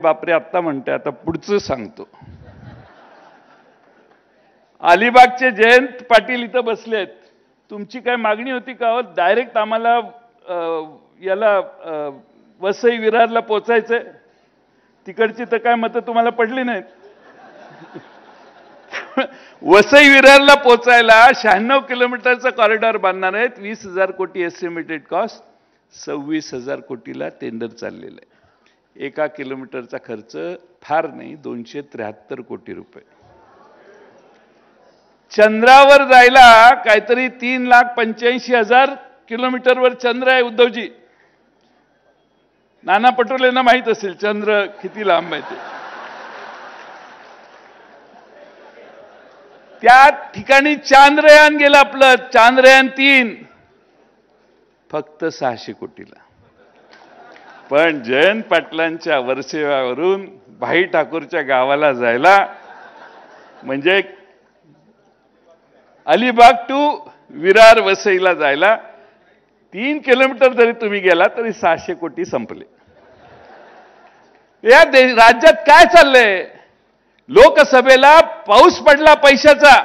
बापरे आत्ता म्हणते, आता पुढचं सांगतो. अलिबागचे जयंत पाटील इथं बसलेत. तुमची काय मागणी होती का? डायरेक्ट आम्हाला याला वसई विरारला पोचायचंय. तिकडची तर काय मतं तुम्हाला पडली नाहीत. वसई विरारला पोचायला 96 किलोमीटरचा कॉरिडॉर बांधणार आहेत. 20,000 कोटी एस्टिमेटेड कॉस्ट, 26,000 कोटीला टेंडर चाललेलं आहे. 1 किलोमीटरचा खर्च फार नाही, 273 कोटी रुपये. चंद्रावर जायला काहीतरी 3,85,000 किलोमीटरवर चंद्र आहे. उद्धवजी, नाना पटोलेंना माहित असेल चंद्र किती लांब आहे ते. त्या ठिकाणी चांद्रयान गेलं आपलं, चांद्रयान 3, फक्त 600 कोटीला. पण जयंत पाटलांच्या वर्सेवावरून भाई ठाकूरच्या गावाला जायला, म्हणजे अलिबाग टू विरार वसईला जायला 3 किलोमीटर जरी तुम्ही गेला तरी 600 कोटी संपले. या राज्यात काय चाललंय? लोकसभेला पाऊस पडला पैशाचा.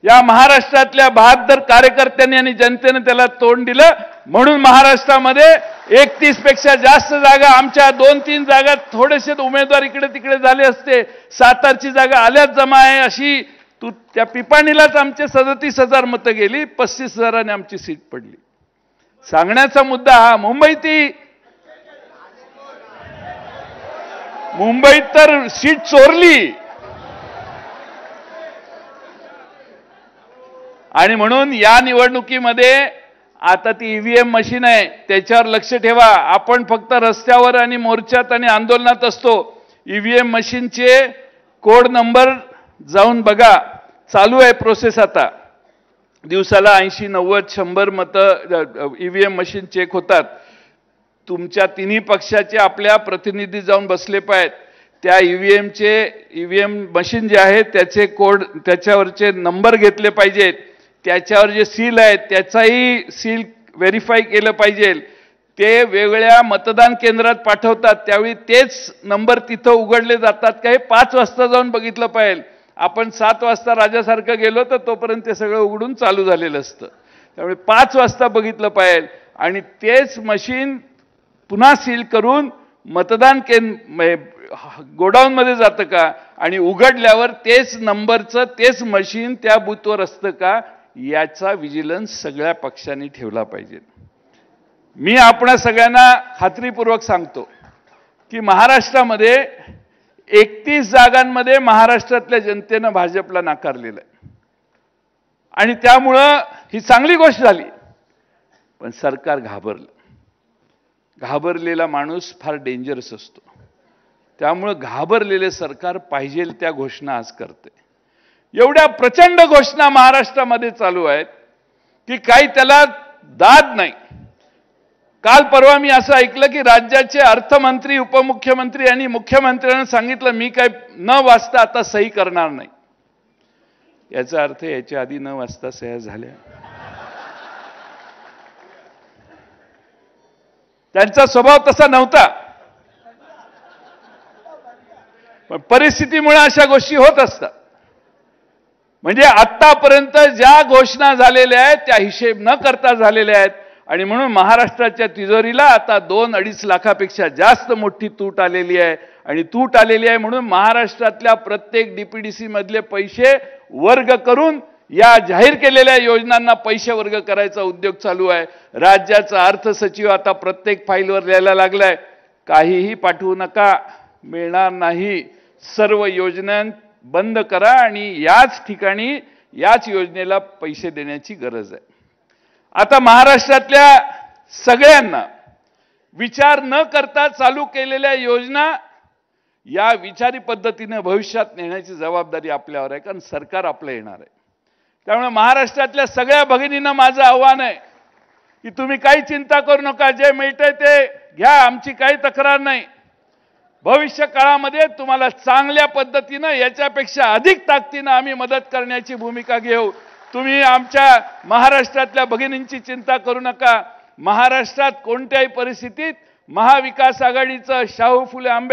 या महाराष्ट्रातल्या 72 कार्यकर्त्यांनी आणि जनतेने त्याला तोंड दिलं. म्हणून महाराष्ट्रामध्ये 31 पेक्षा जास्त जागा, आमच्या 2-3 जागा थोडेसे उमेदवार इकडे तिकडे झाले असते. सातारची जागा आल्याच जमा आहे अशी. त्या पिपाणीलाच आमचे 37,000 मतं गेली, 35,000ने आमची सीट पडली. सांगण्याचा मुद्दा हा, मुंबईत तर सीट चोरली. आणि म्हणून या निवडणुकीमध्ये आता ती ईव्हीएम मशीन आहे, त्याच्यावर लक्ष ठेवा. आपण फक्त रस्त्यावर आणि मोर्चात आणि आंदोलनात असतो. ईव्हीएम मशीनचे कोड नंबर जाऊन बघा. चालू आहे प्रोसेस आता. दिवसाला 80, 90, 100 मतं ईव्हीएम मशीन चेक होतात. तुमच्या तिन्ही पक्षाचे आपल्या प्रतिनिधी जाऊन बसले पाहिजेत. त्या ईव्हीएम मशीन जे आहे त्याचे कोड, त्याच्यावरचे नंबर घेतले पाहिजेत. त्याच्यावर जे सील आहे त्याचाही सील व्हेरीफाय केलं पाहिजे. ते वेगळ्या मतदान केंद्रात पाठवतात, त्यावेळी तेच नंबर तिथं उघडले जातात का हे 5 वाजता जाऊन बघितलं पाहिजे. आपण 7 वाजता राजासारखं गेलो तर तोपर्यंत ते सगळं उघडून चालू झालेलं असतं. त्यामुळे 5 वाजता बघितलं पाहिजे. आणि तेच मशीन पुन्हा सील करून मतदान गोडाऊनमध्ये जातं का, आणि उघडल्यावर तेच नंबरचं तेच मशीन त्या बूथवर असतं का, याचा विजिलन्स सगळ्या पक्षांनी ठेवला पाहिजे. मी आपणा सगळ्यांना खात्रीपूर्वक सांगतो की महाराष्ट्रामध्ये 31 जागांमध्ये महाराष्ट्रातल्या जनतेनं भाजपला नाकारलेलं आहे. आणि त्यामुळं ही चांगली गोष्ट झाली. पण सरकार घाबरलं. घाबरलेला माणूस फार डेंजरस असतो. त्यामुळं घाबरलेले सरकार पाहिजे त्या घोषणा आज करते. एवढ्या प्रचंड घोषणा महाराष्ट्रामध्ये चालू आहेत की काही त्याला दाद नाही. काल परवा मी असं ऐकलं की राज्याचे अर्थमंत्री, उपमुख्यमंत्री आणि मुख्यमंत्र्यांनी सांगितलं मी काय न वाचता आता सही करणार नाही. याचा अर्थ याच्या आधी न वाचता सह्या झाल्या. त्यांचा स्वभाव तसा नव्हता, पण परिस्थितीमुळे अशा गोष्टी होत असतात. म्हणजे आतापर्यंत ज्या घोषणा झालेल्या आहेत त्या हिशेब न करता झालेल्या आहेत. आणि म्हणून महाराष्ट्राच्या तिजोरीला आता 2-2.5 लाखापेक्षा जास्त मोठी तूट आलेली आहे. आणि तूट आलेली आहे म्हणून महाराष्ट्रातल्या प्रत्येक डीपीडीसी मधले पैसे वर्ग करून या जाहीर केलेल्या योजनांना पैसे वर्ग करायचा उद्योग चालू आहे. राज्याचा अर्थ सचिव आता प्रत्येक फाईलवर लिहायला लागलाय, काहीही पाठवू नका, मिळणार नाही, सर्व योजना बंद करा आणि याच ठिकाणी याच योजनेला पैसे देण्याची गरज आहे. आता महाराष्ट्रातल्या सगळ्यांना विचार न करता चालू केलेल्या योजना या विचारी पद्धतीने भविष्यात नेण्याची जबाबदारी आपल्यावर आहे, कारण सरकार आपलं येणार आहे. त्यामुळे महाराष्ट्रातल्या सगळ्या भगिनींना माझं आव्हान आहे की तुम्ही काही चिंता करू नका, जे मिळतंय ते घ्या, आमची काही तक्रार नाही. भविष्य काळामध्ये तुम्हाला चांगल्या पद्धतीनं याच्यापेक्षा अधिक ताकदीनं आम्ही मदत करण्याची भूमिका घेऊ. तुम्ही आमच्या महाराष्ट्रातल्या भगिनींची चिंता करू नका. महाराष्ट्रात कोणत्याही परिस्थितीत महाविकास आघाडीचं शाहू फुले आंबेडकर